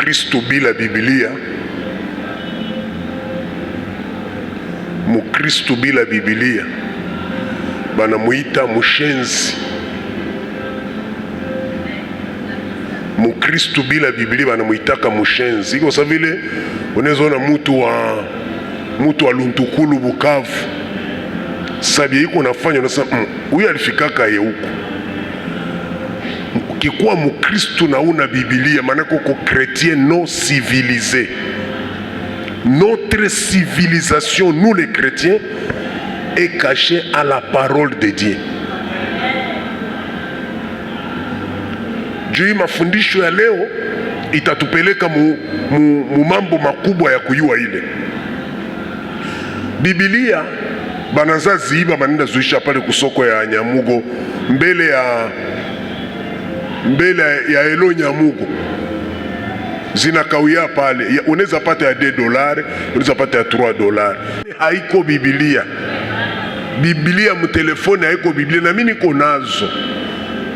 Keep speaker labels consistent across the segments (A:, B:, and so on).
A: Mukristo bila Biblia, Mukristo bila Biblia banamuita mushenzi. Mukristo bila Biblia banamuitaka mushenzi. Kwa sababu vile unaweza ona mtu wa Luntukulu Bukavu, sabia iko nafanya unasema huyu alifikaka ye huko. Ukikuwa Mukristo na una Biblia maana uko chrétien non civilisé. Notre civilisation, nous les chrétiens, est cachée à la parole de Dieu. Juu mafundisho ya leo itatupeleka mu mambo makubwa ya kuyua ile. Biblia banaza ziiba banenda zuisha pale kusoko ya Nyamugo mbele ya Elo Nyamugo. Zinakawia pale, unaweza pata ya $2, unaweza pata ya $3. Haiko Biblia. Biblia mtelefoni haiko Biblia, na mimi niko nazo.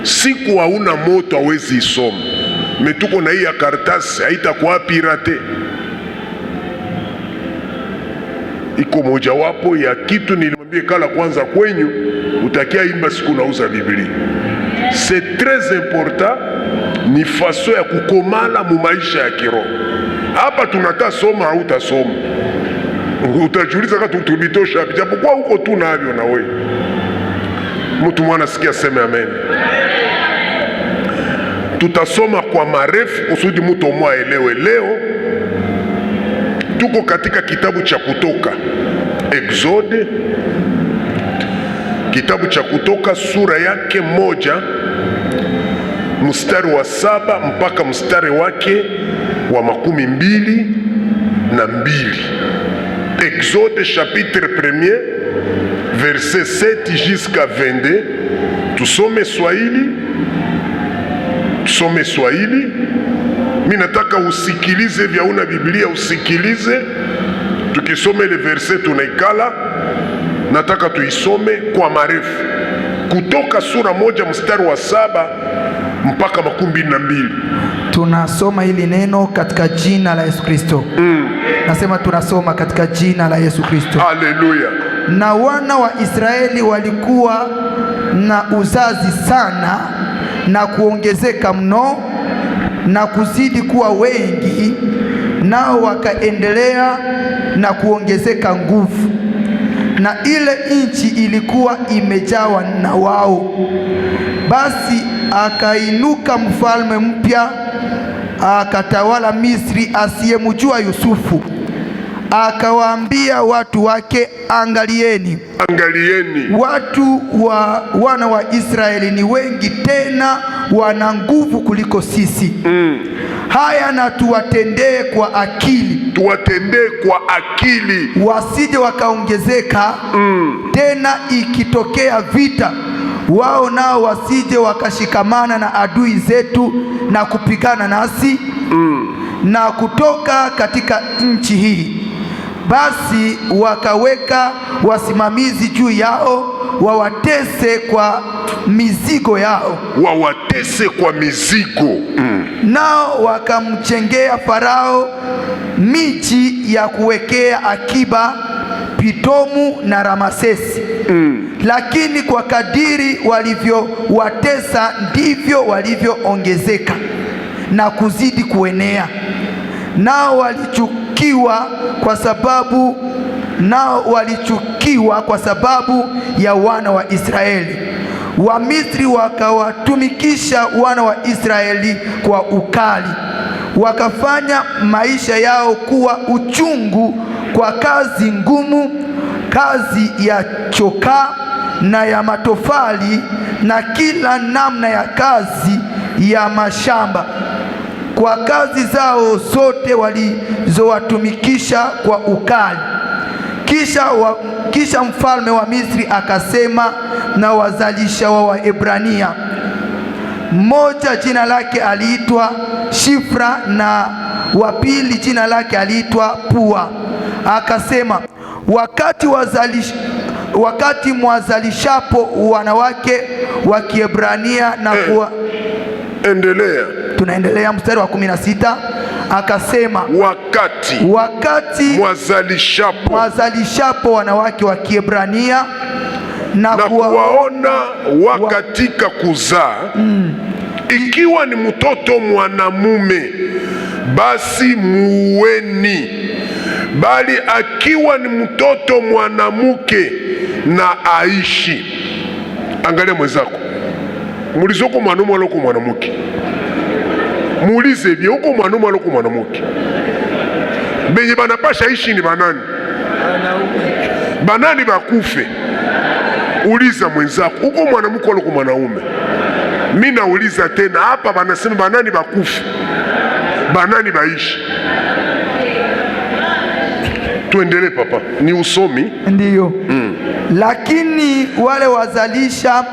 A: Siku hauna moto hawezi isoma. Metuko na hii ya karatasi haitakuwa pirate. Iko moja wapo ya kitu nilimwambia kala kwanza kwenyu utakia imba siku nauza Biblia. C'est très important, ni faso ya kukomala mu maisha ya kiroho. Hapa tunata soma au utasoma. Utajiuliza kama tulitosha japo kwa huko tu navyo na wewe. Mtu mwana sikia sema amen. Tutasoma kwa marefu kusudi mtu mmoja aelewe. Leo tuko katika kitabu cha Kutoka, Exode, kitabu cha Kutoka sura yake 1 mstari wa 7 mpaka mstari wake wa 22. Exode chapitre 1 verset 7 jusqu'à 22. Tusome Swahili. Mimi nataka usikilize vya una Biblia, usikilize. Tukisome ile verset tunaikala. Nataka tuisome kwa marefu. Kutoka sura 1 mstari wa 7 mpaka 22.
B: Tunasoma hili neno katika jina la Yesu Kristo. Nasema tunasoma katika jina la Yesu Kristo.
A: Haleluya.
B: Na wana wa Israeli walikuwa na uzazi sana na kuongezeka mno na kuzidi kuwa wengi, nao wakaendelea na kuongezeka nguvu, na ile nchi ilikuwa imejawa na wao. Basi akainuka mfalme mpya akatawala Misri asiyemjua Yusufu. Akawaambia watu wake, angalieni, wana wa Israeli ni wengi, tena wana nguvu kuliko sisi. Haya, na tuwatendee kwa akili, wasije wakaongezeka. Tena ikitokea vita, wao nao wasije wakashikamana na adui zetu na kupigana nasi na kutoka katika nchi hii. Basi wakaweka wasimamizi juu yao, wawatese kwa mizigo yao. Nao wakamchengea Farao miji ya kuwekea akiba, Pitomu na Ramesesi. Lakini kwa kadiri walivyowatesa ndivyo walivyoongezeka na kuzidi kuenea. Nao walichukiwa kwa sababu ya wana wa Israeli. Wamisri wakawatumikisha wana wa Israeli kwa ukali, wakafanya maisha yao kuwa uchungu kwa kazi ngumu, kazi ya chokaa na ya matofali na kila namna ya kazi ya mashamba, kwa kazi zao zote walizowatumikisha kwa ukali. Kisha mfalme wa Misri akasema na wazalisha wa Waebrania. Mmoja jina lake aliitwa Shifra na wa pili jina lake aliitwa Pua. Akasema, wakati mwazalishapo wanawake wa Kiebrania na kuwa...
A: Endelea.
B: Tunaendelea mstari wa 16. akasema, wakati mwazalishapo wanawake wa Kiebrania na kuwaona
A: wakatika kuzaa, ikiwa ni mtoto mwanamume basi muweni, bali akiwa ni mtoto mwanamke na aishi. Angalia mwenzako, muulize uko mwanamume wala uko mwanamke. Muulize bia uko mwanamume wala uko mwanamke. Benye banapasha ishi ni banani? Banani bakufe. Uliza mwenzako, uko mwanamke wala uko mwanaume? Mimi nauliza tena hapa, banasema banani bakufe, banani baishi? Tuendelee papa, ni usomi. Ndiyo.
B: Lakini wale wazalisha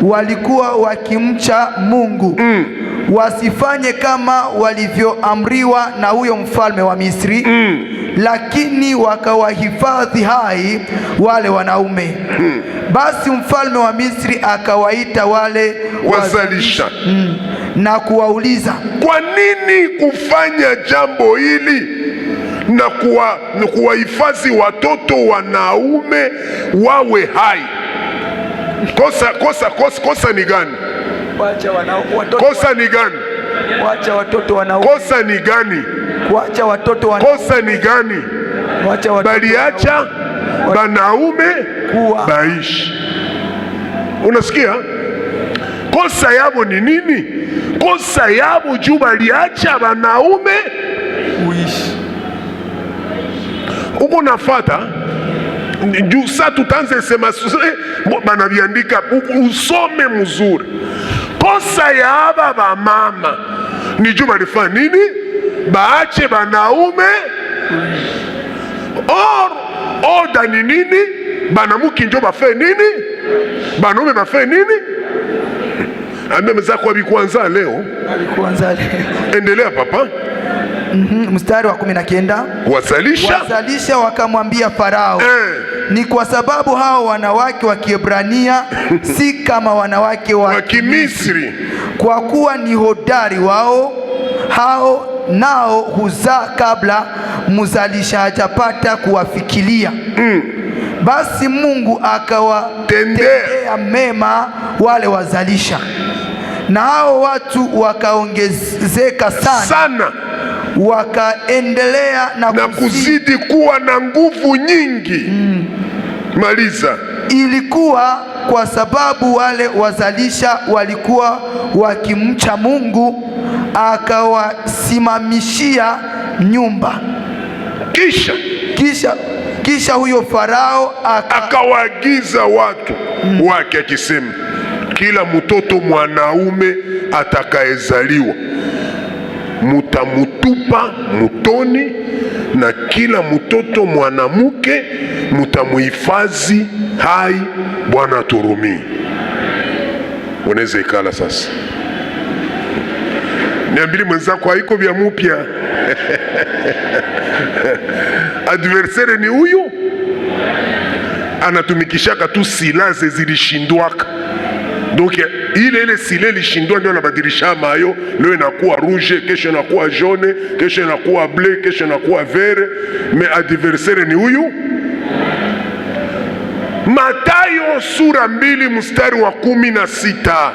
B: walikuwa wakimcha Mungu, wasifanye kama walivyoamriwa na huyo mfalme wa Misri, lakini wakawahifadhi hai wale wanaume. Basi mfalme wa Misri akawaita wale
A: wazalisha
B: na kuwauliza,
A: kwa nini kufanya jambo hili na kuwahifadhi watoto wanaume wawe hai? Kosa ni gani? Kosa ni gani?
B: Wacha watoto wanaume.
A: Kosa ni gani?
B: Wacha watoto wanaume.
A: Kosa ni gani? Baliacha banaume baishi. Unasikia? Kosa yabo ni nini? Kosa yabo juu baliacha banaume uishi. Uko nafata juu sa tutanze sema banaviandika, usome mzuri. Kosa ya aba ba mama ni juu balifanya nini? Baache banaume. Oda ni nini? Banamuki njo bafe nini? Banaume bafe nini? Ambe mzako abikuanza leo. Endelea papa.
B: Mstari wa 19. Wazalisha wakamwambia Farao, ni kwa sababu hao wanawake wa Kiebrania si kama wanawake wa
A: Kimisri,
B: kwa kuwa ni hodari wao hao, nao huzaa kabla mzalisha hajapata kuwafikilia. Basi Mungu akawatendea mema wale wazalisha, na hao watu wakaongezeka sana. Wakaendelea na
A: kuzidi kuwa na nguvu nyingi. Maliza.
B: Ilikuwa kwa sababu wale wazalisha walikuwa wakimcha Mungu, akawasimamishia nyumba. Kisha huyo Farao
A: akawaagiza watu wake akisema, kila mtoto mwanaume atakayezaliwa mutamutupa mutoni, na kila mtoto mwanamke mutamuhifadhi hai. Bwana turumii. Unaweza ikala sasa. Niambili mwenzako haiko vya mupya. Adversaire ni huyu, anatumikishaka tu silaze zilishindwaka. Donc ile sile lishindwa ndio anabadilisha mayo. Leo inakuwa rouge, kesho inakuwa jaune, kesho inakuwa bleu, kesho inakuwa vert. Mais adversaire ni huyu. Matayo sura 2 mstari wa 16.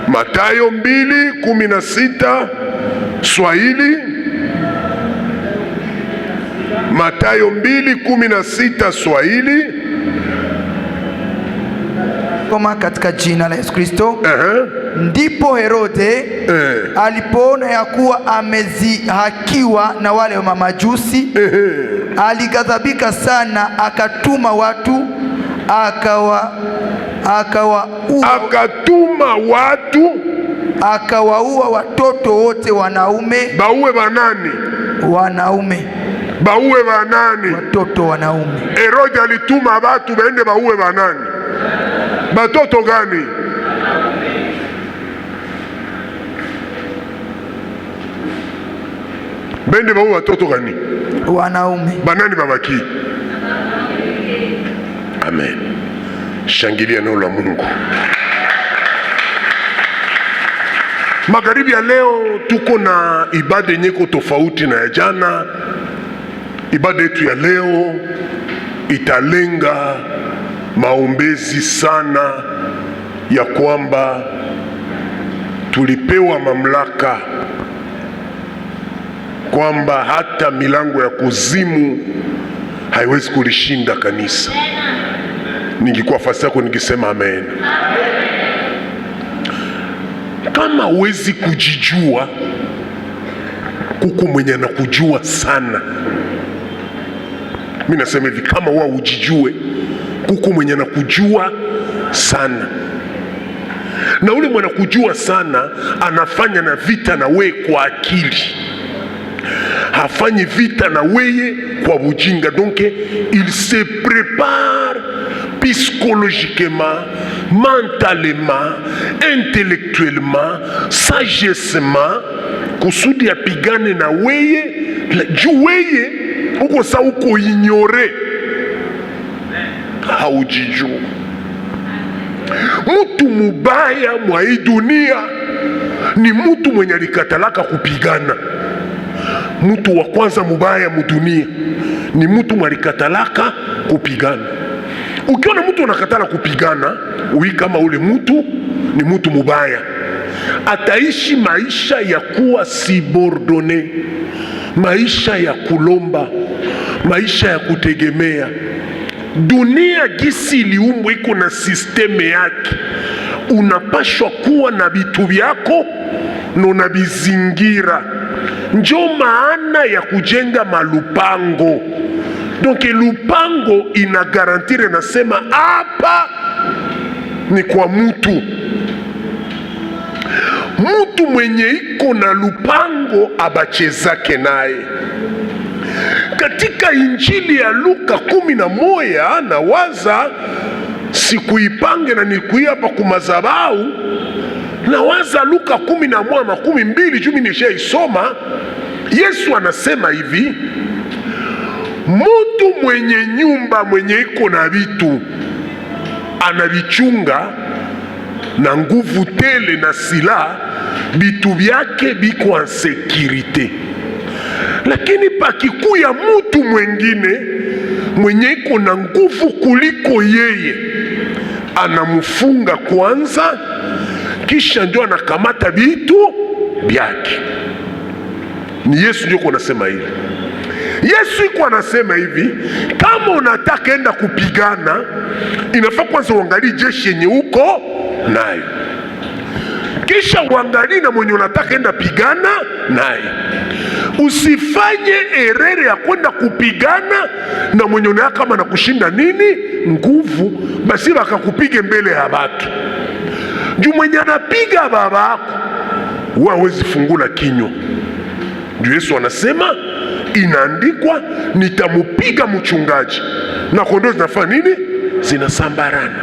A: Matayo 2:16 Swahili. Matayo 2:16 Swahili.
B: Koma katika jina la Yesu Kristo. Ndipo Herode alipoona ya kuwa amezihakiwa na wale wa mamajusi, alighadhabika sana, akatuma watu akawaua watoto wote wanaume.
A: Bauwe banani?
B: Wanaume.
A: Bauwe banani?
B: Watoto wanaume.
A: Herode alituma watu baende bauwe banani? Batoto gani? Bende bauwe watoto gani?
B: Wanaume.
A: Banani babaki? Amen. Shangilia neno la Mungu. Magharibi ya leo tuko na ibada yenyeko tofauti na ya jana. Ibada yetu ya leo italenga maombezi sana ya kwamba tulipewa mamlaka, kwamba hata milango ya kuzimu haiwezi kulishinda kanisa. Ningekuwa fasi yako ningesema amen. Kama huwezi kujijua, kuko mwenye anakujua sana. Mimi nasema hivi, kama wewe ujijue, kuko mwenye anakujua sana, na ule mwenye anakujua sana anafanya na vita na we kwa akili, hafanyi vita na weye kwa ujinga. Donc il se prépare psychologiquement, mentalement, intellectuellement, sagessement, kusudi apigane na weye juu weye uko sa uko ignore, haujijua. Mutu mubaya mwa hii dunia ni mutu mwenye alikatalaka kupigana. Mutu wa kwanza mubaya mudunia ni mutu mwenye alikatalaka kupigana. Ukiona mutu anakatala kupigana, ui kama ule mutu ni mutu mubaya. Ataishi maisha ya kuwa subordone, maisha ya kulomba, maisha ya kutegemea. Dunia gisi iliumbwa iko na sisteme yake. Unapashwa kuwa na vitu vyako na na bizingira. Njo maana ya kujenga malupango. Donc lupango ina garantire, nasema hapa ni kwa mutu. Mutu mwenye iko na lupango abachezake naye. Katika Injili ya Luka 11 na waza sikuipange na nikuia hapa kumazabau, na waza Luka 11:12 juu mimi nishaisoma. Yesu anasema hivi, mutu mwenye nyumba mwenye iko na vitu anavichunga na nguvu tele na silaha, vitu vyake biko en sekirite. Lakini pakikuya mutu mwengine mwenye iko na nguvu kuliko yeye, anamufunga kwanza, kisha ndio anakamata vitu vyake. Ni Yesu ndio anasema hivi. Yesu iko anasema hivi, kama unataka enda kupigana, inafaa kwanza uangalie jeshi yenye uko nayo, kisha uangalie na mwenye unataka enda pigana naye. Usifanye erere ya kwenda kupigana na mwenye unaya kama na kushinda nini nguvu, basi wakakupige mbele ya watu. Juu mwenye anapiga baba yako wewe hawezi fungula kinywa. Ndio Yesu anasema inaandikwa, nitamupiga mchungaji na kondoo zinafanya nini? Zinasambarana.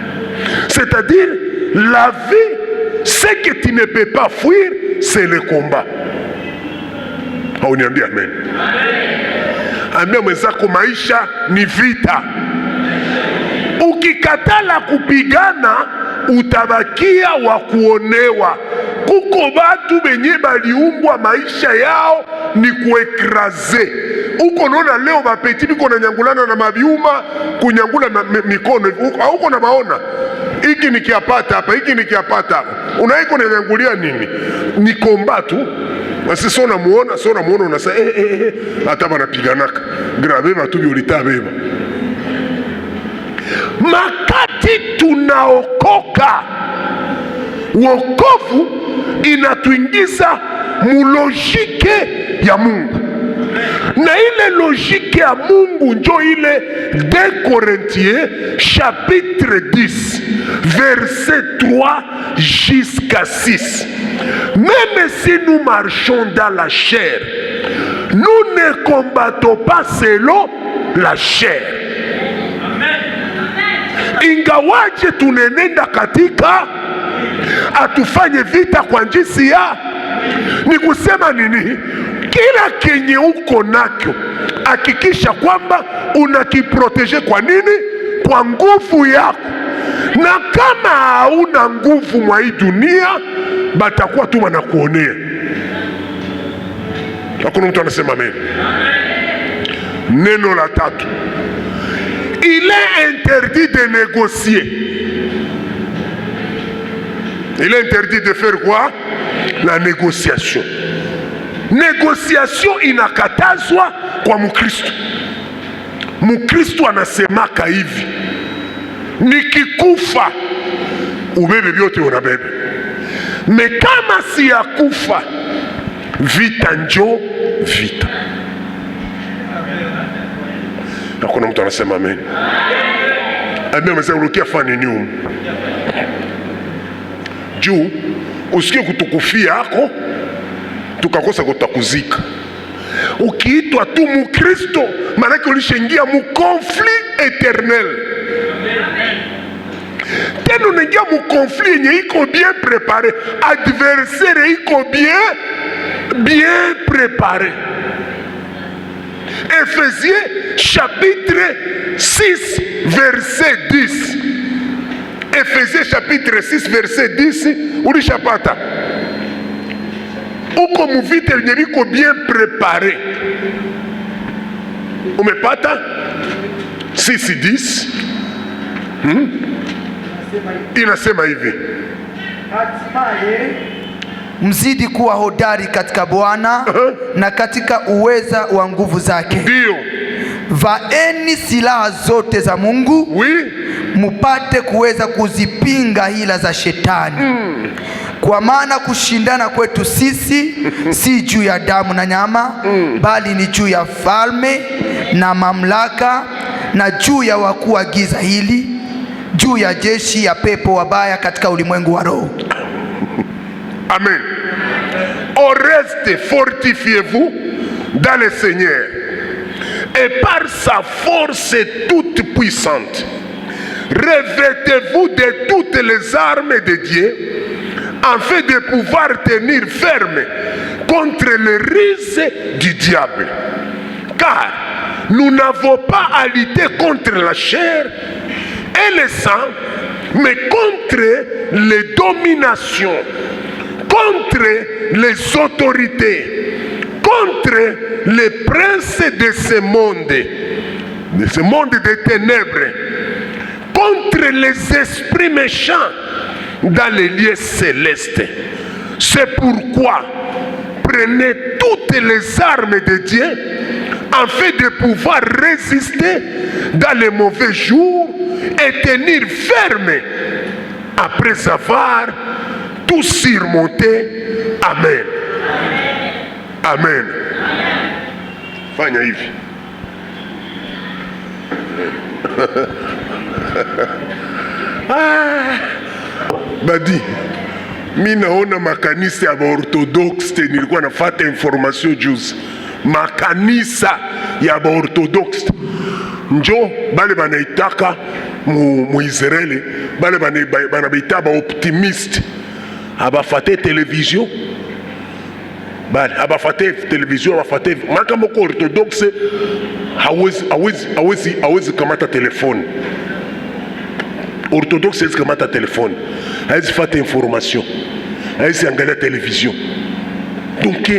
A: C'est-à-dire la vie, ce que tu ne peux pas fuir, c'est le combat. Hauniambia amen? Ambia mwenzako maisha ni vita. Ukikatala kupigana utabakia wa kuonewa. Kuko batu benye baliumbwa maisha yao ni kuekraze. Uko naona leo bapeti biko na nyangulana na mabiuma, kunyangula mikono. Uko na maona hiki nikiapata hapa, hiki nikiapata hapa, unaiko na nyangulia nini? Ni komba tu. Basi sona muona unasa hata banapiganaka grabe batu biolita beba. Makati tunaokoka, wokovu inatuingiza mulojike ya Mungu, na ile logike ya Mungu njo ile 2 Corinthiens chapitre 10 verset 3 jusqu'à 6. Même si nous marchons dans la chair, nous ne combattons pas selon la chair. Ingawaje tunenenda katika, atufanye vita kwa jinsi ya, ni kusema nini? Kila kenye uko nakyo hakikisha kwamba unakiproteje. Kwa nini? Kwa nguvu yako. Na kama hauna nguvu mwa hii dunia, batakuwa tu wanakuonea. Hakuna mtu anasema amen. Neno la tatu, il est interdit de négocier. Il est interdit de faire quoi? La négociation. Négociation inakatazwa kwa Mkristo. Mkristo anasemaka hivi, nikikufa ubebe vyote unabebe, me kama si ya kufa vita njo vita. Na kuna mtu anasema amen. Amen. Mzee urukia fani ni juu usikie kutukufia yako tukakosa kutakuzika. Ukiitwa tu Mkristo maanake ulishaingia mu conflit eternel. Tena unaingia mu conflit yenye iko bien prepare, adversaire iko bien prepare. Ephésiens chapitre 6 verset 10. Ephésiens chapitre 6 verset 10 ulishapata. Uko muvite yenye iko bien prepare. Umepata? 6:10 inasema hivi,
B: hatimaye mzidi kuwa hodari katika Bwana na katika uweza wa nguvu zake.
A: Ndio.
B: Vaeni silaha zote za Mungu, mupate kuweza kuzipinga hila za shetani. Kwa maana kushindana kwetu sisi si juu ya damu na nyama, bali ni juu ya falme na mamlaka, na juu ya wakuu wa giza hili, juu ya jeshi ya pepo wabaya katika ulimwengu wa roho.
A: Amen. Au reste, fortifiez-vous dans le Seigneur et par sa force toute puissante, revêtez-vous de toutes les armes de Dieu, afin de pouvoir tenir ferme contre les ruses du diable. Car nous n'avons pas à lutter contre la chair et le sang, mais contre les dominations, contre les autorités, contre les princes de ce monde des ténèbres, contre les esprits méchants dans les lieux célestes. C'est pourquoi prenez toutes les armes de Dieu afin de pouvoir résister dans les mauvais jours et tenir ferme après avoir tout surmonté. Amen. Amen. Fanya hivi. Badi, mi naona makanisa ya Orthodox, nilikuwa nafata information juzi. Makanisa ya Orthodox njo bale banaitaka mu Israeli, bale banaita ba optimist. Abafate television, bale abafate television, abafate maka moko Orthodox hawezi kamata telefoni. Orthodoxe hawezi kamata telefoni, hawezi fata information, hawezi angalia television. Donc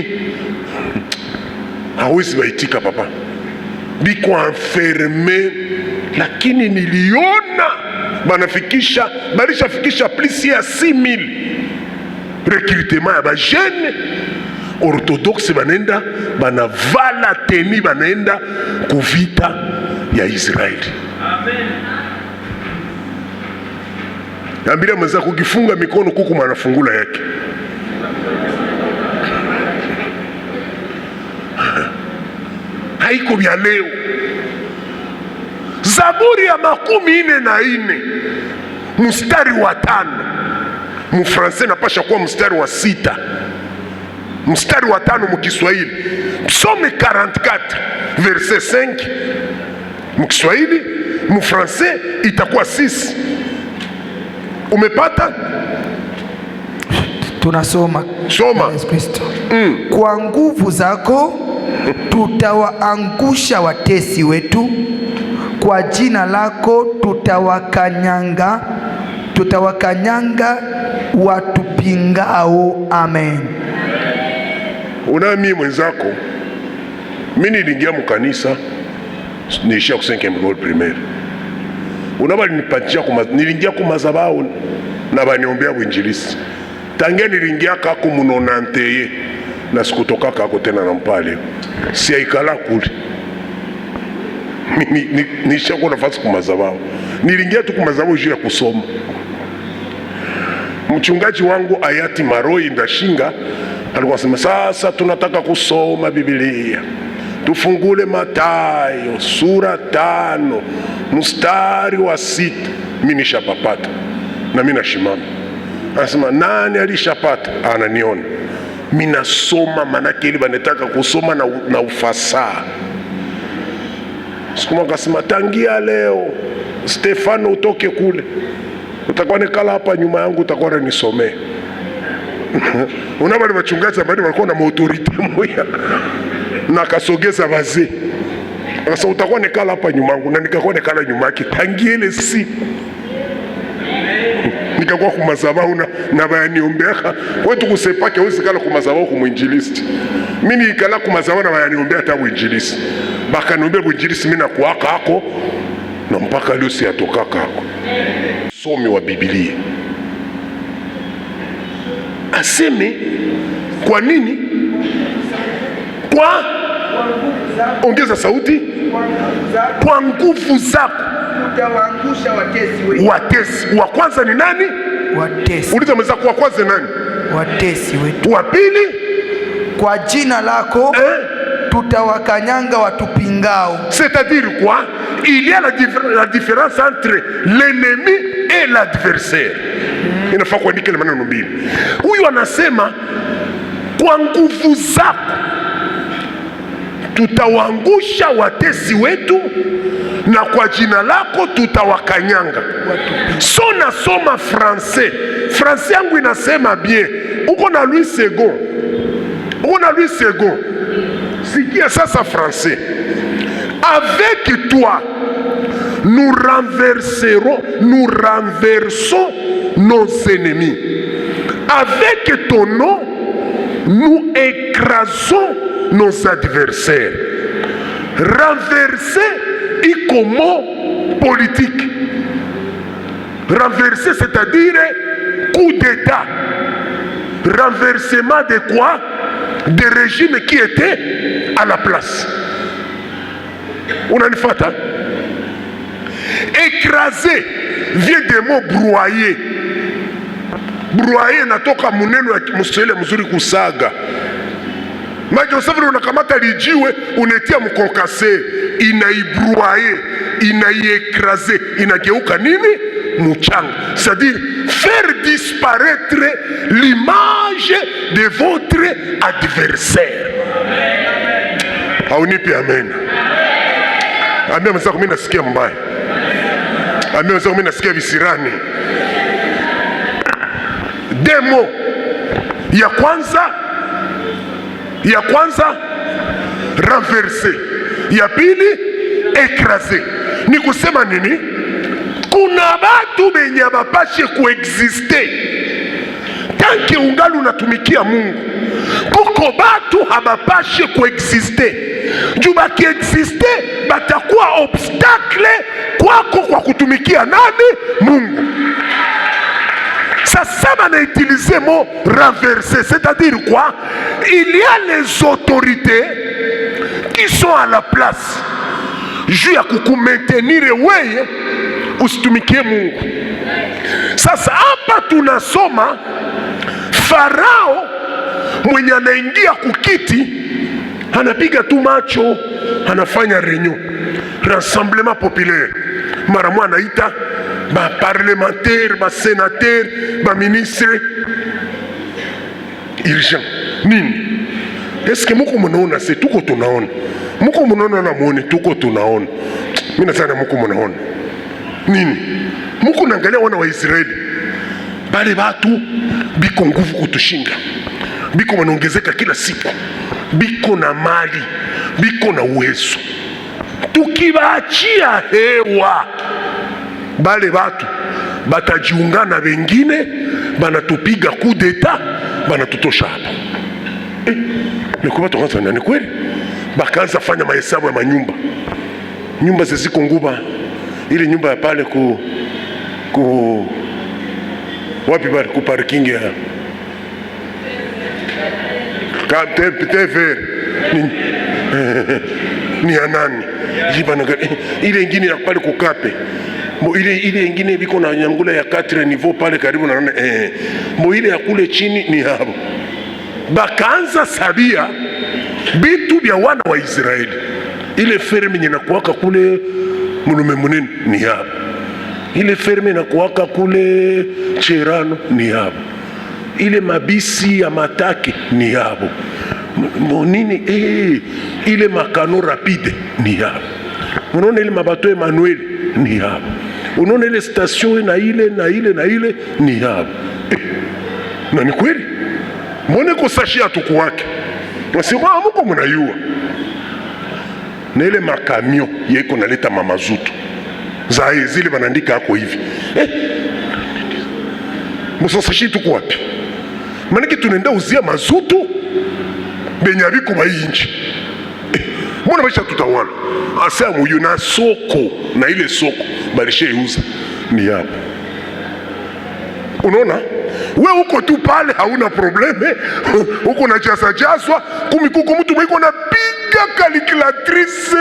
A: hawezi baitika papa, biko enferme. Lakini niliona balishafikisha plus ya 6000 recrutement ya ba jeune Orthodoxe, banenda banavala teni, banenda kuvita ya Israeli. Amen. Ambia mwenzako ukifunga mikono kuku manafungula yake. Haiko vya leo. Zaburi ya 14 mstari wa 5, mufranse napasha kuwa mstari wa 6, mstari wa 5 mukiswahili. Psaume 44 verset 5 mukiswahili, mufranse itakuwa 6. Umepata?
B: Tunasoma.
A: Soma.
B: Yesu Kristo. Kwa nguvu zako tutawaangusha watesi wetu, kwa jina lako tutawakanyanga tutawakanyanga watupingao. Amen.
A: Unami mwenzako, mimi nilingia mkanisa niishia ku 5e école primaire. Unaba nipatia nilingia ku mazabao na baniombea uinjilisti. Tangia nilingia kako munonanteye na sikutoka kako tena na mpale. Si aikala kule. Niishia kwa nafasi ku mazabao. Nilingia tu ku mazabao juu ya kusoma. Mchungaji wangu hayati Maroi Ndashinga alikuwa sema, sasa tunataka kusoma Biblia. Tufungule Mathayo sura 5 mstari wa 6. Mimi nishapapata na mimi nashimama. Anasema, nani alishapata? Ananiona mimi nasoma, manake ile banataka kusoma na ufasaha. Siku moja akasema, tangia leo Stefano utoke kule, utakuwa nikala hapa nyuma yangu, utakuwa unisomee. Unabali wachungaji ambao walikuwa na autorite moja na kasogeza wazee. Sasa utakuwa nikala hapa nyuma yangu, na nikakuwa nikala nyuma yake tangia ile siku. Nikakuwa kumazabau na bayaniombea. Wetu kusepake huwezi kala kumazabau kumwinjilisti. Mimi nikala kumazabau na bayaniombea hata mwinjilisti. Baka niombea mwinjilisti mimi na kuaka hako na mpaka leo si atokaka hako. Somi wa Biblia aseme kwa nini? Kwa ongeza sauti, kwa nguvu zako
B: utawaangusha watesi wetu.
A: Watesi wa kwanza ni nani?
B: Watesi.
A: Uliza mwenzako, wa kwanza nani?
B: Watesi wetu.
A: Wa pili,
B: kwa jina lako tutawakanyanga watupingao.
A: C'est-à-dire quoi? Il y a la différence entre l'ennemi et l'adversaire. Inafaa kuandika ile maneno mbili. Huyu anasema kwa nguvu zako tutawaangusha watesi wetu, na kwa jina lako tutawakanyanga. So nasoma français. Français yangu inasema bien. Uko na Louis II. Uko na Louis II. Sikia sasa français. Avec toi nous renversons nos ennemis. Avec ton nom nous écrasons nos adversaires. Renverser est comme mot politique. Renverser, c'est-à-dire coup d'État. Renversement de quoi? Des régimes qui étaient à la place. Unanifata? Écraser vient des mots broyer. Broyer natoka muneno ya Kiswahili mzuri kusaga. Maana usafiri unakamata lijiwe unetia mkonkase, inaibroyer, inaiécraser, inageuka nini? Mchanga. C'est-à-dire faire disparaître l'image de votre adversaire. Haunipi amen? Ambia mwenzako mimi nasikia mbaya. Ambia mwenzako mimi nasikia visirani. Demo ya kwanza renverser, ya pili écraser. Ni kusema nini? Kuna batu benye bapashe kuexiste tanki ungali unatumikia Mungu. Kuko batu habapashe kuexiste. Juu bakiexiste batakuwa obstacle kwako kwa kutumikia nani? Mungu. Ça va utiliser mot renverser, c'est-à-dire quoi? Il y a les autorités qui sont à la place juu ya kukumaintenir wewe usitumikie Mungu. Sasa hapa tunasoma Farao mwenye anaingia kukiti, anapiga tu macho, anafanya réunion, rassemblement populaire. Mara mwa anaita ba parlementaire, ba sénateur, ba ministre. Urgent. Nini? Est-ce que muko munaona? Se tuko tunaona. Muko munaona na muone tuko tunaona. Mimi nasema muko munaona. Nini? Muko naangalia wana wa Israeli. Bale batu biko nguvu kutushinda. Biko wanaongezeka kila siku. Biko na mali, biko na uwezo. Tukibaachia hewa bale batu batajiungana wengine banatupiga coup d'etat banatutosha hapa. Nikuwa tuanza nani kweli? Bakaanza fanya mahesabu ya manyumba. Nyumba ziziko nguba. Ile nyumba ya pale wapi bali ku parking ya TV ni ya nani? Ile ingine ya pale kukape. Ile ingine biko na nyangula ya 4 niveau pale karibu na ile ya kule chini ni hapo. Bakaanza sabia bitu bya wana wa Israeli. Ile ferme inakuwaka kule Mulume Munene ni hapo. Ile ferme inakuwaka kule Cherano ni hapo. Ile mabisi ya Matake ni hapo. Nini ile makano rapide ni hapo. Unaona ile mabato Emmanuel ni hapo. Unaona ile station na ile ni hapo. Na ni kweli? Mbona kusashi atuku wake? Nasema mko mnayua. Na ile makamio yeko naleta mamazutu. Zile banandika hako hivi. Musasashi tuko wapi? Manake tunaenda uzia mazutu benyabiko bainchi. Mbona maisha tutawala? Asa muyu na soko na ile soko balisheuza ni hapo. Unaona? We uko tu pale hauna probleme. Uko na jaswa kumi kuko mtu mwiko na piga calculatrice.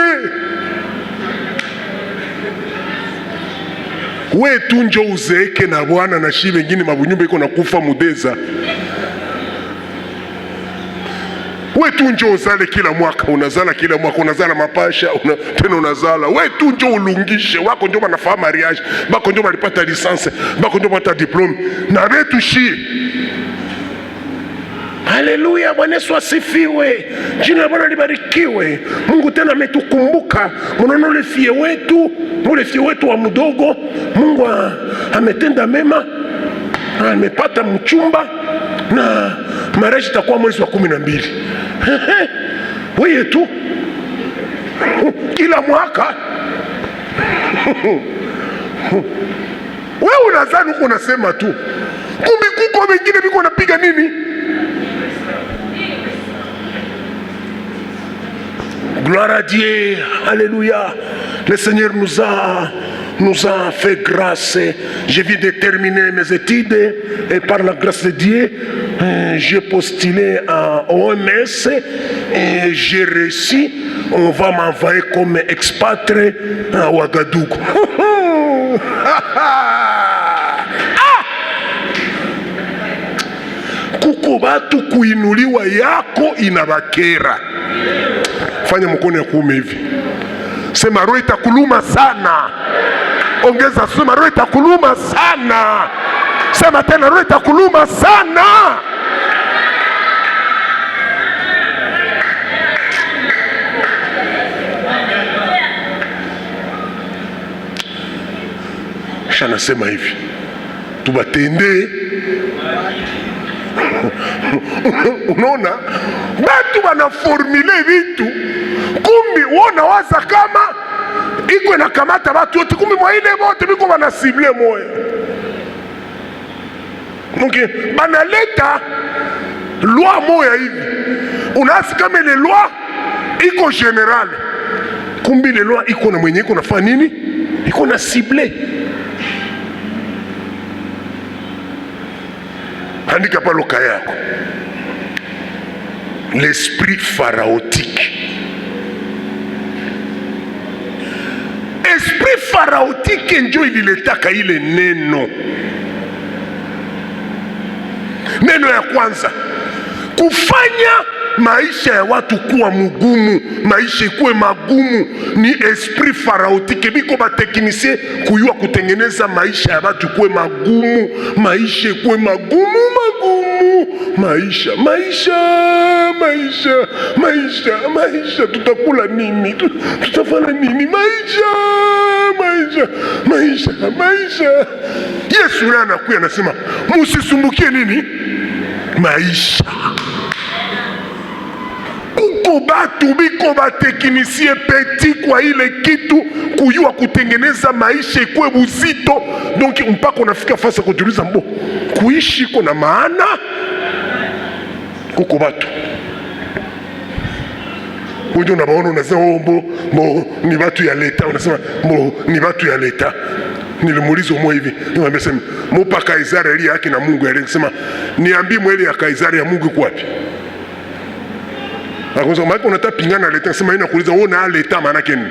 A: We tunjo uzeeke na bwana na shi wengine mabunyumba iko na kufa mudeza. We tunjo uzale kila mwaka, unazala kila mwaka, unazala mapasha, tena unazala. We tunjo ulungishe, wako njo wanafaa mariage, bako njo walipata lisanse, bako njo walipata diplome. Na wetu shi. Haleluya, Bwana Yesu asifiwe. Jina la Bwana libarikiwe. Mungu tena ametukumbuka. Mnaona ule fie wetu wa mdogo, Mungu ametenda mema. Amepata mchumba na marriage itakuwa mwezi wa 12. Wewe tu kila mwaka wewe unazani uko unasema tu, kumbe kuko wengine biko napiga nini? Gloire à Dieu, alléluia. Le Seigneur nous a fait grâce. Je viens de terminer mes études et par la grâce de Dieu, j'ai postulé à OMS et j'ai réussi. On va m'envoyer comme expatrié à Ouagadougou. Kuko batu kuinuliwa yako inabakera. Fanya mkono ya kuume hivi. Sema roho itakuluma sana. Ongeza sema roho itakuluma sana. Sema tena roho itakuluma sana. Shana sema hivi. Tubatende. Unaona? Batu wanaformule vitu. Kumbi wona waza kama iko na kamata watu wote, kumbi mwa ile wote biko wanasible moya. Okay, banaleta loi moya hivi. Unaasi kama ile loi iko general. Kumbi ile loi iko na mwenye iko nafanya nini? Iko na cible. Andika pa loka yako. L'esprit pharaotique. Esprit pharaotique njo ililetaka ile neno. Neno ya kwanza, kufanya maisha ya watu kuwa mugumu, maisha ikuwe magumu, ni esprit pharaotique. Biko ba teknisie kuyua kutengeneza maisha ya watu kuwe magumu, maisha ikuwe magumu. Maisha, tutakula nini? Tutafanya nini? Maisha. Yesu naye anakuja anasema, musisumbukie nini? Maisha. kuko batu biko batekinisie peti kwa ile kitu kuyua kutengeneza maisha ikuwe buzito. Donc mpaka unafika fasi kujiuliza mbo kuishi iko na maana. Kuko batu unjo na baona unasema mbo ni batu ya leta, unasema mbo ni batu ya leta. Nilimuuliza mwa hivi, niambia sema mupa Kaisari ile yake na Mungu yale, sema niambie mwele ya Kaisari ya Mungu iko wapi? Akonza maana unataka pingana leta, sema ina kuuliza wewe na leta maana yake nini?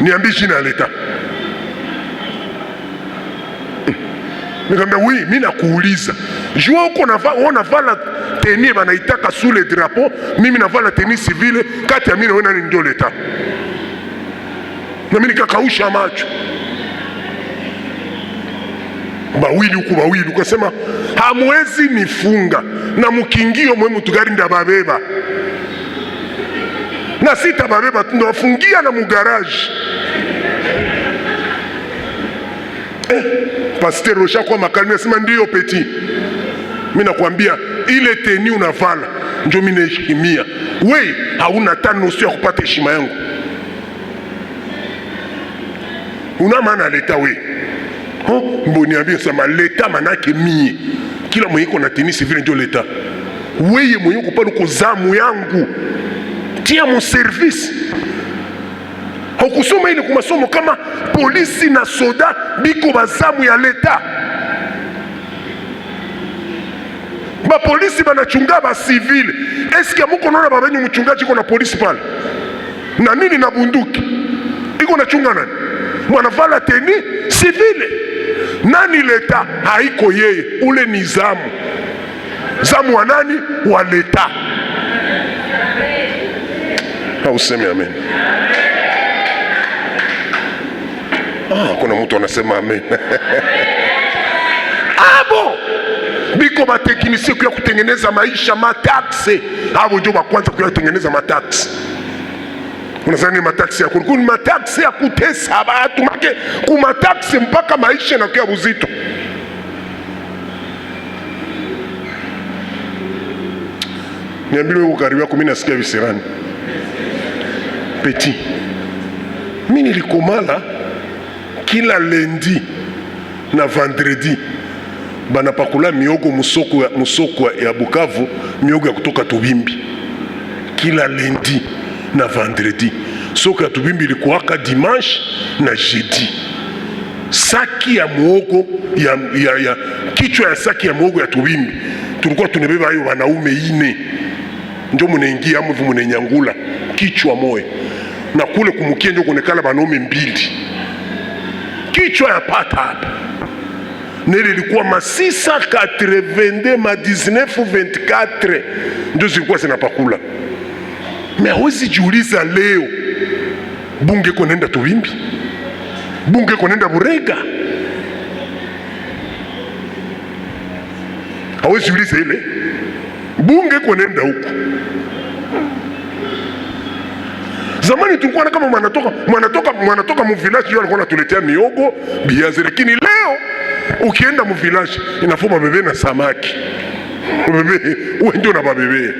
A: Niambie jina la leta. Nikamwambia oui, mimi nakuuliza. Jua uko unavala tenue banaitaka sous le drapeau, mimi navala tenue civile, kati ya mimi na wewe nani ndio leta? Na mimi nikakausha macho. Bawili huku bawili ukasema hamwezi nifunga na mkingio mwe mtu gari ndababeba na sita babeba tundofungia na mugaraji. Pasteur Rocha kwa makalini sema ndio peti. Mimi nakwambia ile teni unavala ndio mimi naheshimia. Wewe hauna tano sio kupata heshima yangu. Una maana leta wewe. Mboni ambia sema leta manake mie. Kila mwenye iko na tenisi vile ndio leta. Wewe mwenye uko pale uko zamu yangu. Tia mon service. Haukusoma ile kumasomo kama polisi na soda biko bazamu ya leta. Ba polisi banachunga ba civil. Eske muko naona babanyu mchungaji iko na polisi pale? Na nini na bunduki? Iko na chunga nani? Mwanavala teni civile. Nani leta? Haiko yeye, ule ni zamu. Zamu wa nani? Wa leta. Useme amen. Kuna mtu anasema amen. Abo biko bateknisi kwa kutengeneza maisha mataksi. Abo ndio wa kwanza kwa kutengeneza mataksi. Unazani mataksi ya kuni mataksi ya kutesa watu make kuma taksi mpaka maisha na kwa buzito. Niambie wewe karibu yako mimi nasikia visirani. Petit. Mimi nilikomala kila lundi na vendredi banapakula miogo musoko ya Bukavu, miogo ya kutoka Tubimbi. Kila lundi na vendredi. Soko ya Tubimbi ilikuwaka dimanche na jeudi. Saki ya muogo ya kichwa ya saki ya muogo ya Tubimbi tulikuwa tunabeba hayo wanaume 4. Ndio mnaingia hapo hivi mnanyangula kichwa moyo. Na kule kumukia ndio kunekala wanaume 2. Kichwa ya pata hapa. Nile ilikuwa masisa 82 ma 1924 ndio zilikuwa zinapakula. Hawezi jiuliza leo bunge konenda Tubimbi, bunge konenda Burega. Hawezi jiuliza ile bunge konenda huko. Zamani tulikuwa kama mwanatoka mu village yule alikuwa anatuletea miogo, biazi, lakini leo ukienda mu village inafoma bebe na samaki. Bebe, wewe ndio na babebe.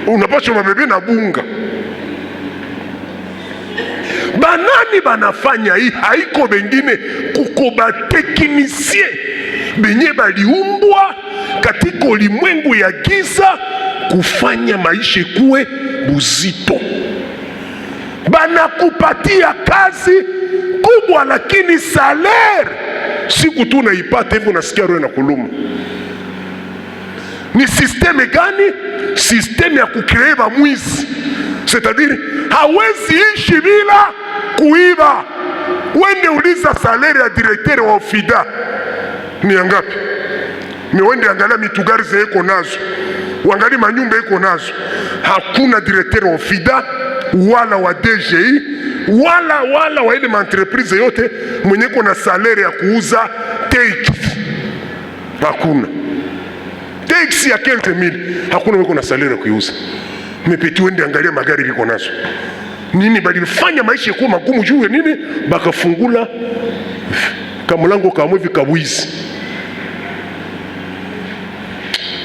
A: Unapaswa babebe na bunga. Banani banafanya hii haiko bengine kuko bateknisie benye baliumbwa katika ulimwengu ya giza kufanya maisha kuwe buzito. Banakupatia kazi kubwa lakini salaire siku tu naipata hivyo nasikia roho na kuluma. Ni systeme gani? Systeme ya kukreva mwizi. C'est-à-dire hawezi ishi bila kuiba. Wende uliza salaire ya directeur wa ofida ni ngapi? Ni wende angalia mitugari zeko nazo, uangalie manyumba iko nazo. Hakuna directeur wa ofida wala wa DGI wala wa ile entreprise yote mwenye kuna salaire ya kuuza take. Hakuna. Taxi ya 15,000 hakuna weko na salaire ya kuuza. Mepeti wende angalia magari liko nazo. Nini balifanya maisha kuwa magumu juu ya nini? Bakafungula kamulango kamwe vikabwizi.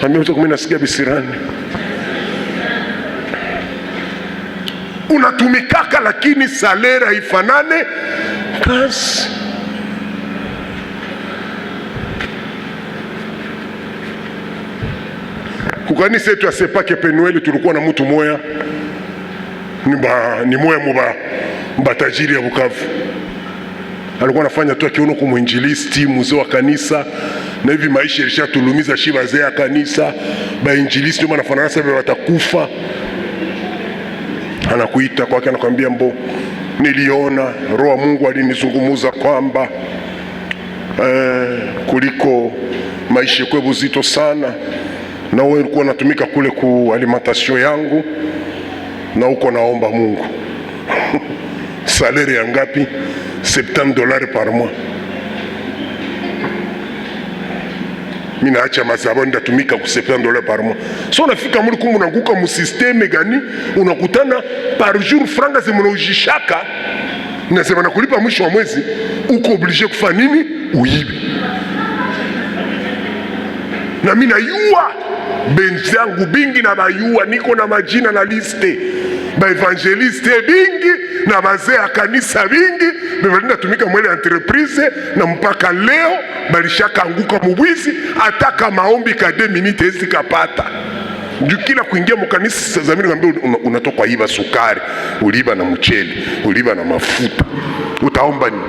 A: Ameweza kumena nasikia bisirani. unatumikaka lakini salere haifanane kazi. Kukanisa yetu ya Sepake Penueli tulikuwa na mtu moya ni moya mbatajiri ya Bukavu. Alikuwa anafanya tu akiona kwa mwinjilisti mzee wa kanisa, na hivi maisha ilishatulumiza shiba zee ya kanisa ba injilisti ndio wanafanana sasa watakufa. Anakuita kwake anakuambia, mbo niliona roho wa Mungu alinizungumuza kwamba kuliko maisha kwa buzito sana, na wewe ulikuwa unatumika kule ku alimentation yangu, na uko naomba Mungu salaire ya ngapi? $70 par mois. Mina acha mazabo ndatumika ku $70 par mois. So unafika muri kumu nanguka mu systeme gani, unakutana par jour franga zimunojishaka na sema nakulipa mwisho wa mwezi, uko obligé kufanya nini? Uibe. Na mimi nayua benzangu bingi na bayua, niko na majina na liste ba evangeliste bingi na bazee ya kanisa bingi bebalinda tumika mwele entreprise, na mpaka leo balishaka anguka mubwizi, ataka maombi ka 2 minutes ezi kapata. Ndio kila kuingia mkanisa zamini ngambia unatoka iba sukari, uliba na mchele, uliba na mafuta, utaomba nini?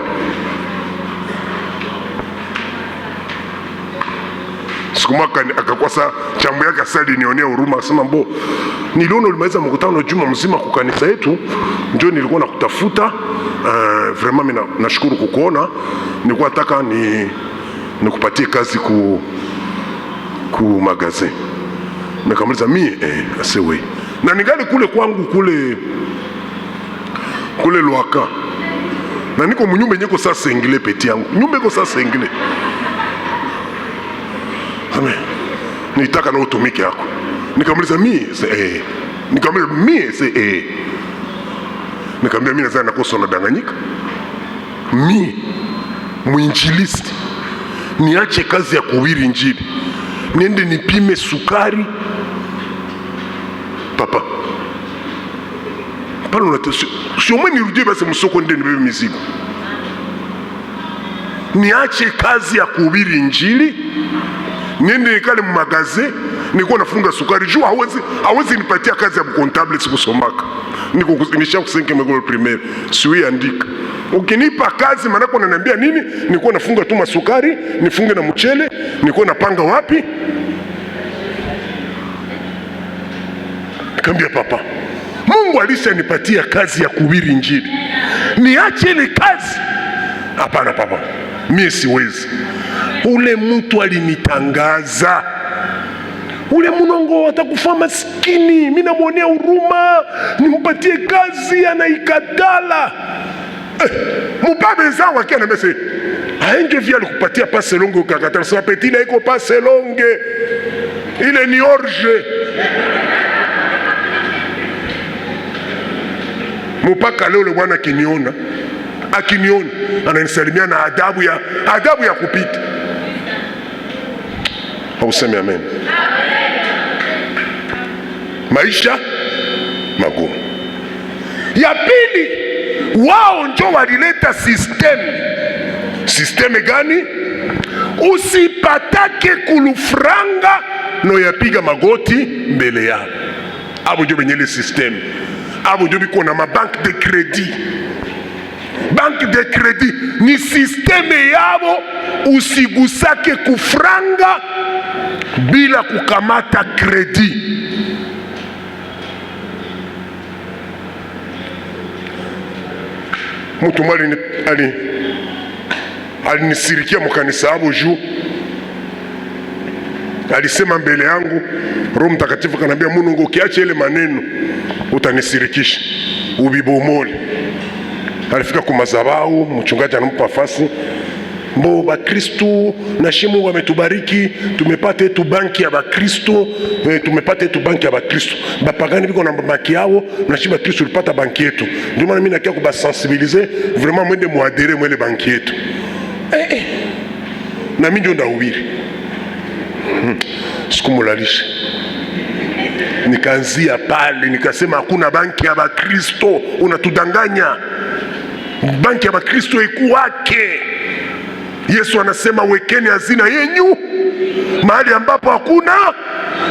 A: Sikumaka akakwasa chambu yake asali nionea huruma, asema mbo niliona ulimaliza mkutano juma mzima kwa kanisa yetu, ndio nilikuwa nakutafuta. Vraiment mimi nashukuru kukuona, nilikuwa nataka nikupatie kazi ku magazine. Nikamaliza mimi asewe na ningali kule kwangu kule Luaka, na niko mnyumba nyeko sasa ingile peti yangu, nyumba iko sasa ingile. Nitaka na utumike yako. Nikamaliza mimi nikamwambia mimi nikamwambia mimi nazana nakosa na danganyika. Mimi mwinjilisti niache kazi ya kuhubiri injili, niende nipime sukari papa pale sio mimi nirudie basi msoko ndio nibebe mizigo. Niache kazi ya kuhubiri injili, niende nikale mmagaze, nilikuwa nafunga sukari juu hawezi nipatia kazi ya contable sikusomaka. Nisha kusenke mego primaire, siwi andika. Ukinipa kazi maana kwa unaniambia nini? Nilikuwa nafunga tu masukari, nifunge na mchele, nilikuwa napanga wapi? Nikamwambia papa, Mungu alishanipatia kazi ya kuhubiri injili, niache ile kazi? Hapana papa, mimi siwezi. Ule mtu alinitangaza, ule munongo atakufa maskini, mimi namuonea huruma, nimpatie kazi, anaikatala. Mubabe zangu akia namese haenge via alikupatia pase longe ukakatala. Sasa petit na iko pase longe, ile ni orge. Mpaka leo le bwana akiniona ananisalimia na adabu ya kupita. Hausemi amen? Maisha magumu. Ya pili, wao ndio walileta system gani? Usipatake kulufranga no yapiga magoti mbele yao. Abo ndio benye ile system. Abo ndio biko na mabank de credit. Banque de credit ni systeme yabo, usigusake kufranga bila kukamata credit. Mtu mwali alinisirikia mkanisa abo juu alisema mbele yangu, Roho Mtakatifu kanambia, Mungu ukiacha ile maneno utanisirikisha ubibomole. Alifika kumazabau, mchungaji anampa fasi, mbo bakristo na shimu wametubariki, tumepata etu banki ya bakristo, bapagani biko na banki yao, na shi bakristo ulipata banki yetu. Ndio maana mimi nakia kubasensibiliser, vraiment mwende muadere mwele banki yetu. Na mimi ndio ndahubiri. Sikumulalisha. Nikaanzia pale, nikasema hakuna banki ya Bakristo, unatudanganya. Banki ya Bakristo ikuwake. Yesu anasema wekeni hazina yenyu mahali ambapo hakuna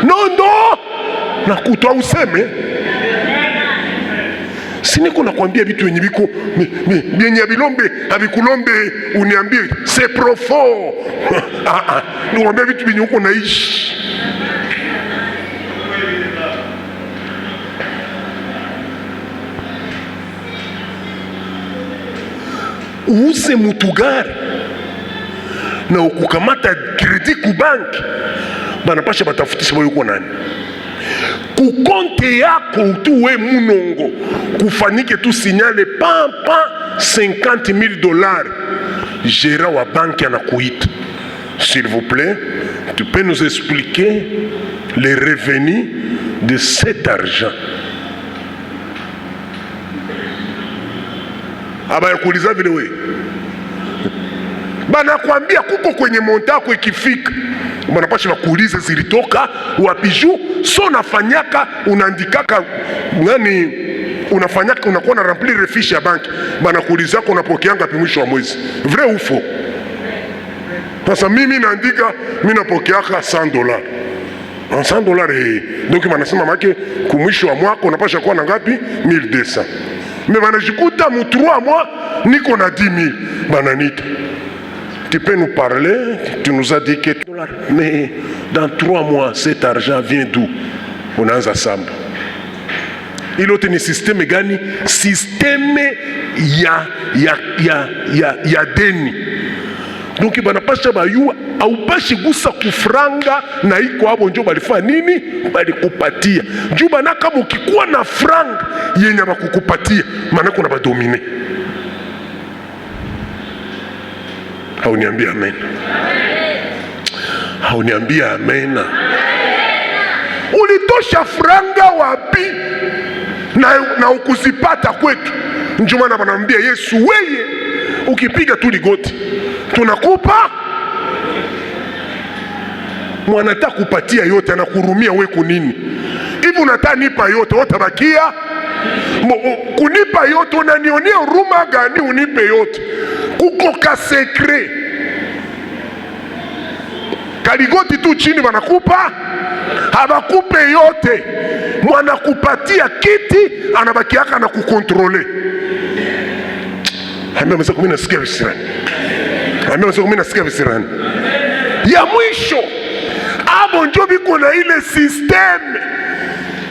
A: nondo na kutoa. Useme siniko nakwambia vitu wenye viko vyenye bilombe havikulombe uniambie c'est profond. Nikwambia vitu vyenye uko naishi. Uuse mutugari na ukukamata kredi kubanki, banapasha batafutisha wewe uko nani. Kukonte yako tu we munongo kufanyike tu signale pampa $50,000. Gérant wa banki anakuita, s'il vous plaît, tu peux nous expliquer les revenus de cet argent? Abakuuliza vile we banakwambia kuko kwenye montako ikifika, banapasha bakuulize zilitoka wapiju. So nafanyaka unaandikaka nani, unafanyaka unakuwa na remplir fiche ya banki, banakuuliza kwa unapokeanga ngapi mwisho wa mwezi. Vrai ou faux? Sasa mimi naandika mimi napokeaka $100. $100 donc manasema make kumwisho wa mwaka unapasha kuwa na ngapi? 1200. Mais banajikuta mu 3 mois niko na 10,000. Bananita, tu peux nous parler, tu nous as dit que $, mais dans 3 mois cet argent vient d'où? Unaanza samba. Ilote ni systeme gani? Systeme ya deni. Donc banapasha bayua aupashi gusa kufranga na iko hapo njo balifanya nini? Balikupatia. Njo banaka mukikuwa na franga yenye bakukupatia, maana kuna badomine. Hauniambia amen. Hauniambia amen. Ulitosha franga wapi na ukuzipata kwetu? Njo maana banamwambia Yesu, weye ukipiga tu ligoti tunakupa. Mwanataka kupatia yote, anakurumia we kunini? Hivi unataka nipa yote, utabakia kunipa yote? Unanionea huruma gani unipe yote? Kuko ka secret kaligoti tu chini wanakupa, habakupe yote. Mwanakupatia kiti, anabakiaka na kukontrole. Hamia mzee kumina sikia visirani. Hamia mzee kumina sikia visirani. Ya mwisho abo njo biko na ile systeme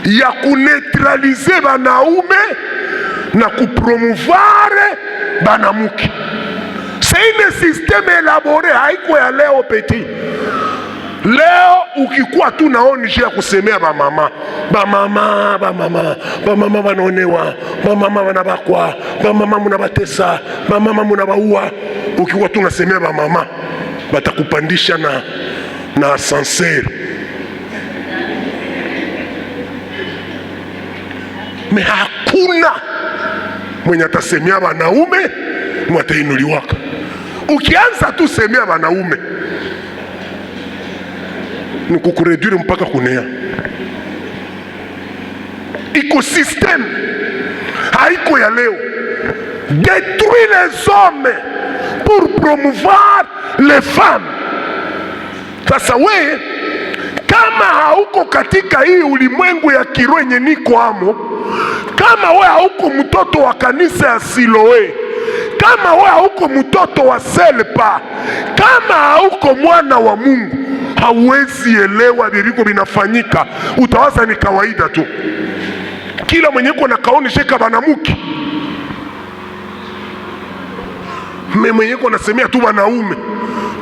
A: ya kunetralize banaume na kupromouvoir banamuke. C'est une systeme élaboré, haiko ya leo peti. Leo ukikuwa tu na ONG ya kusemea bamama banaonewa, bamama banabakwa, bamama munabatesa, bamama munabaua, ukikuwa tu nasemea bamama batakupandisha na ascenseur. Me hakuna mwenye atasemea banaume mwatainuliwaka. Ukianza tu semea banaume ni kukuredure mpaka kunea. Ecosystème haiko ya leo. Détruire les hommes pour promouvoir les femmes. Sasa we kama hauko katika hii ulimwengu ya kiroho yenye niko amo, kama we hauko mtoto wa kanisa ya Siloe, kama we hauko mtoto wa Selpa, kama hauko mwana wa Mungu, hauwezi elewa biriko binafanyika. Utawaza ni kawaida tu. Kila mwenye uko na kaoni sheka banamuki, mwenye uko nasemea tu wanaume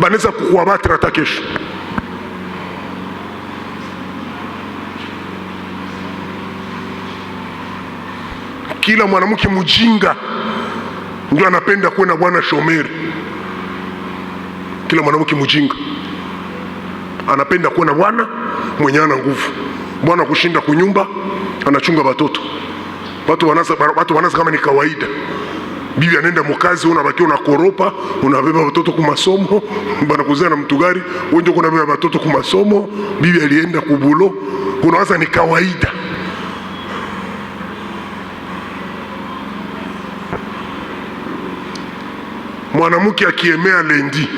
A: banaweza kukuabatra hata kesho. Kila mwanamke mjinga ndio anapenda kuwa na bwana shomeri. Kila mwanamke mjinga anapenda kuwa na bwana mwenye ana nguvu. Bwana kushinda kunyumba, anachunga watoto. Watu wanaza kama ni kawaida. Bibi anaenda mkazi, unabaki unakoropa, unabeba watoto kwa masomo, bana kuzaa na mtu gari, wewe ndio unabeba watoto kwa masomo. Bibi alienda kubulo, unawaza ni kawaida. Mwanamke akiemea lundi,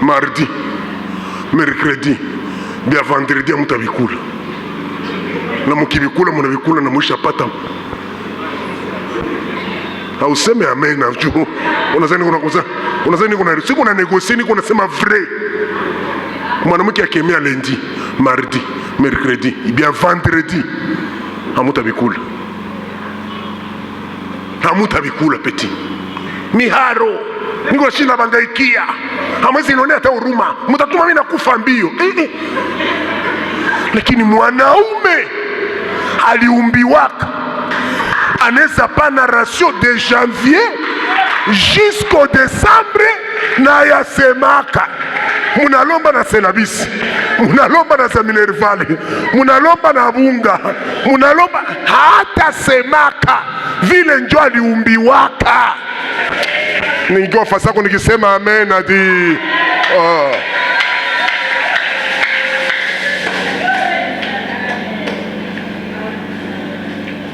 A: mardi, mercredi, bia vendredi mutabikula. Na mukibikula munabikula na mwisha pata. Hauseme amen na juu. Unazani kuna siku na negosie ni kuna sema vrai. Mwanamke akiemea lundi, mardi, mercredi, bia vendredi hamutabikula. Hamutabikula petit. Miharo niko shina bangaikia, hamwezi nionea hata huruma, mtatuma mimi nakufa mbio. Lakini mwanaume aliumbiwaka anaweza pana ratio de janvier jusqu'au décembre, na yasemaka munalomba na senabisi, munalomba na saminervali, munalomba na bunga, munalomba hata semaka vile njo aliumbiwaka. Ningo fasako nikisema amen adi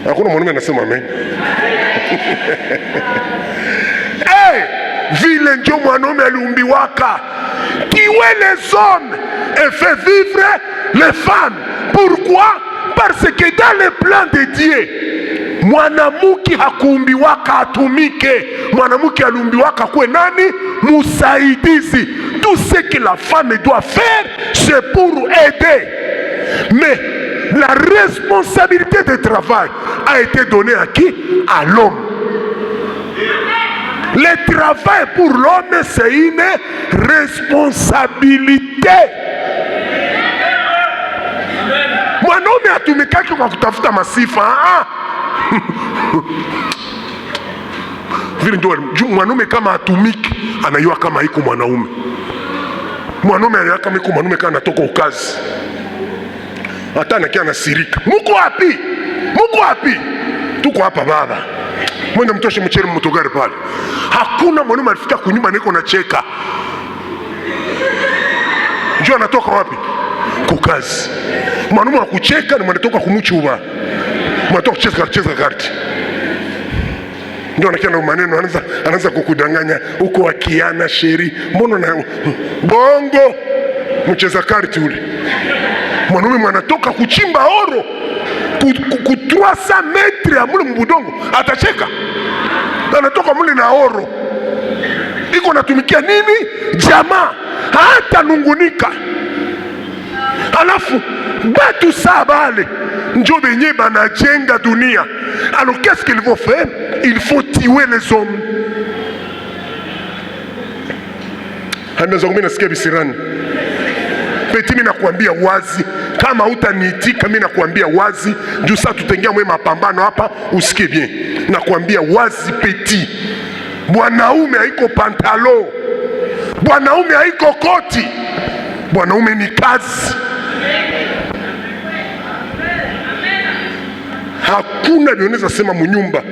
A: hakuna mwanaume anasema amen. Hey, vile njo mwanaume aliumbiwaka. Tuer les hommes et fait vivre les femmes. Pourquoi? Parce que dans le plan de Dieu, mwanamke hakuumbiwaka atumike. Mwanamke aliumbiwaka kwe nani? Musaidizi. Tout ce que la femme doit faire, c'est pour aider. Mais la responsabilité de travail a été donnée à qui? À l'homme. Le travail pour l'homme, c'est une responsabilité. Mwanaume atumikaki kwa kutafuta masifa. Vile ndio mwanaume kama atumiki anayua kama iko mwanaume. Mwanaume anayua kama iko mwanaume kama anatoka ukazi. Hata anakia anasirika. Muko wapi? Muko wapi? Tuko hapa baba. Mwenda mtoshe mchere mtogari pale. Hakuna mwanaume alifika kunyumba niko na cheka. Njoo anatoka wapi? Kukazi. Mwanaume wa kucheka ni mwanatoka kumuchuba. Mwanatoka kucheza karti. Ndio anakia na maneno anaanza kukudanganya uko wakiana sheri. Mbona na bongo mcheza karti ule. Mwanaume mwanatoka kuchimba oro ku 300 metre ya mule mbudongo atacheka. Anatoka mule na oro. Iko natumikia nini? Jamaa. Hata nungunika. Alafu batu sabale njo benye banajenga dunia. Alors qu'est-ce qu'il faut faire? Il faut tuer les hommes. Hameza kumina sikia bisirani. Peti mimi nakuambia wazi, kama hutaniitika mimi nakuambia wazi, juu sasa tutengea mwe mapambano hapa, usikie bien. Nakuambia wazi peti. Bwanaume haiko pantalo. Bwanaume haiko koti. Bwanaume ni kazi. Hakuna bioneza sema munyumba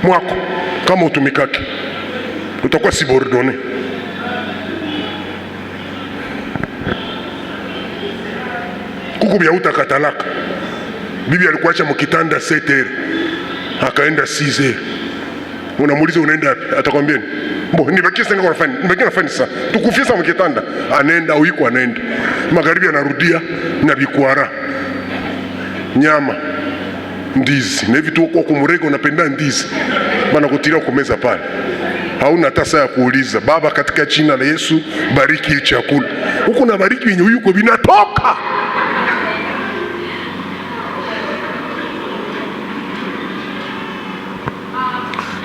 A: mwako kama utumikake utakuwa subordonné. Kuku bia utakatalaka. Bibi alikuacha mkitanda 7h akaenda 6h. Unamuuliza unaenda wapi? Atakwambia mbo nibakie sasa nafanya. Nibakie nafanya sasa. Tukufia sasa mkitanda. Anaenda uiko anaenda. Magharibi anarudia na bikwara. Nyama. Ndizi. Na hivi tu kwa kumurego unapenda ndizi. Bana kutiria kumeza pale. Hauna hata saa ya kuuliza. Baba, katika jina la Yesu bariki chakula. Huko na bariki yenye yuko binatoka.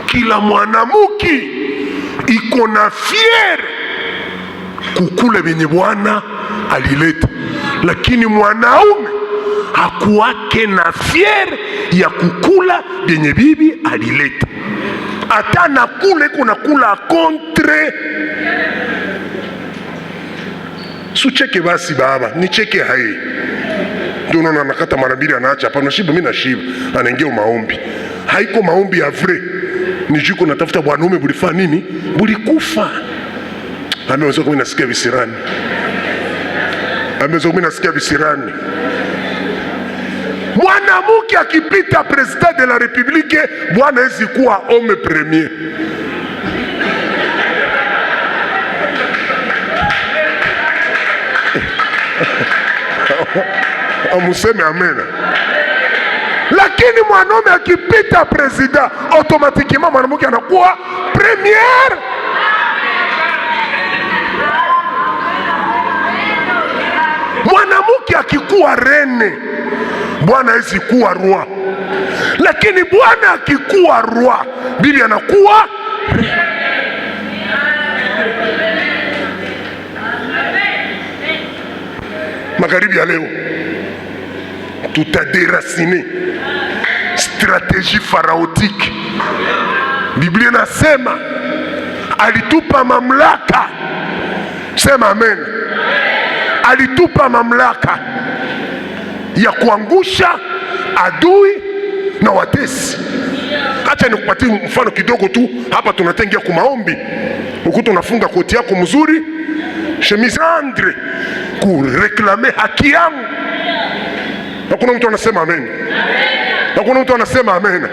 A: Kila mwanamke iko na fier kukula venye Bwana alileta, lakini mwanaume hakuwake na fier ya kukula venye bibi alileta. Ata nakula iko nakula contre. Sucheke basi baba, nicheke hai. Ndio unaona nakata mara mbili anaacha hapa, nashiba mimi nashiba, anaingia maombi. Haiko maombi ya vrai. Ni juko natafuta bwanaume bulifanya nini? Bulikufa. Ameweza kumi nasikia visirani. Ameweza kumi nasikia visirani. Mwanamke akipita president de la republique, bwana hezi kuwa homme premier. Amuseme amena. Lakini mwanaume akipita president, automatiquement mwanamke anakuwa premier. Mwanamke akikuwa reine, bwana hezi kuwa roi. Lakini bwana akikuwa roi, bibi anakuwa magharibi ya leo tutadéraciner stratégie pharaotique. Biblia nasema alitupa mamlaka. Sema amen. Alitupa mamlaka ya kuangusha adui na watesi. Acha nikupatie mfano kidogo tu. Hapa tunatengia kwa maombi, ukuta unafunga koti yako mzuri, chemise andre, kureklame haki yangu. Hakuna mtu anasema amen. Hakuna mtu anasema amen.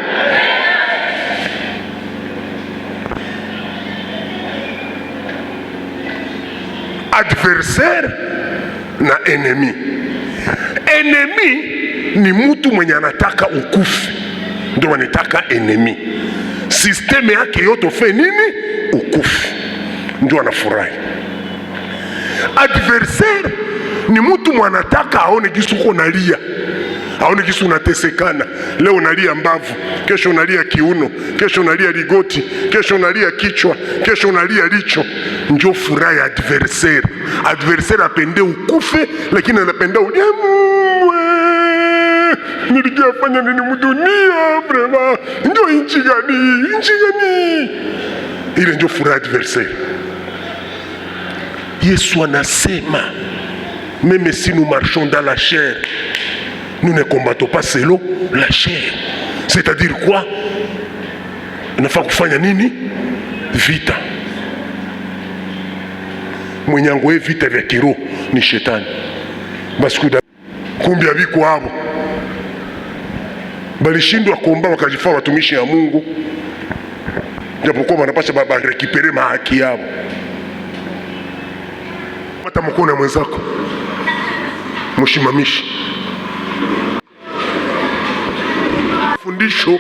A: Adversaire na ennemi. Ennemi ni mtu mwenye anataka ukufi, ndio wanataka ennemi. Systeme yake yote fe nini? Ukufi, ndio anafurahi. Adversaire ni mtu mwanataka aone kisu uko nalia, aone kisu unatesekana. Leo unalia mbavu, kesho unalia kiuno, kesho unalia ligoti, kesho unalia kichwa, kesho unalia licho. Ndio furaha ya adversaire. Adversaire apende ukufe, lakini anapenda unyemwe. Nilijafanya nini mdunia brema? Ndio inchi gani? Inchi gani? Ile ndio furaha adversaire. Yesu anasema, même si nous marchons dans la chair, nous ne combattons pas selon la chair. C'est-à-dire quoi? Unafaa kufanya nini? Vita. Mwenye angoe vita vya kiroho ni shetani. Basi kumbi abiko hapo balishindwa kuomba, wakajifaa watumishi ya Mungu, japokuwa wanapasha rekipere mahaki yao. Hata mkono mwenzako mshimamishi fundisho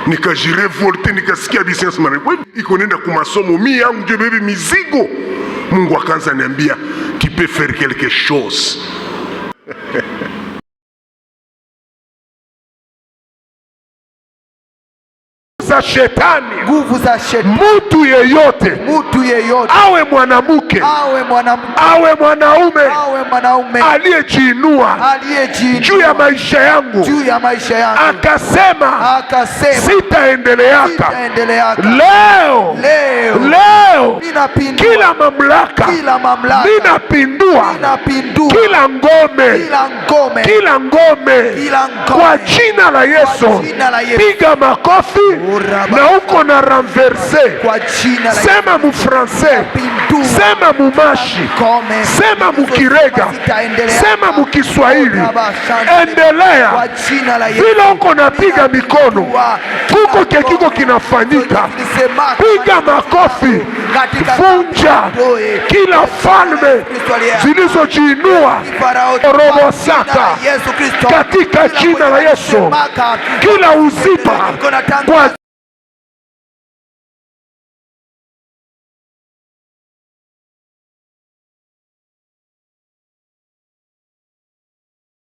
A: nikajirevolte, nikasikia business man iko nenda kwa masomo mimi yangu je bebe mizigo. Mungu akaanza niambia tu peux faire quelque chose. Za shetani,
B: nguvu za shetani.
A: Mtu yeyote awe mwanamke, awe mwanaume aliyejiinua juu ya maisha yangu, akasema sitaendeleaka, leo kila mamlaka ninapindua, kila ngome kwa jina la Yesu. Piga makofi na uko na renverse. Sema mu français, sema mu mashi, sema mu kirega, sema mu Kiswahili. Endelea vile uko napiga mikono, kuko kekiko kinafanyika. Piga makofi, vunja kila falme zilizojiinua robosaka katika jina la Yesu. Kila uziba kwa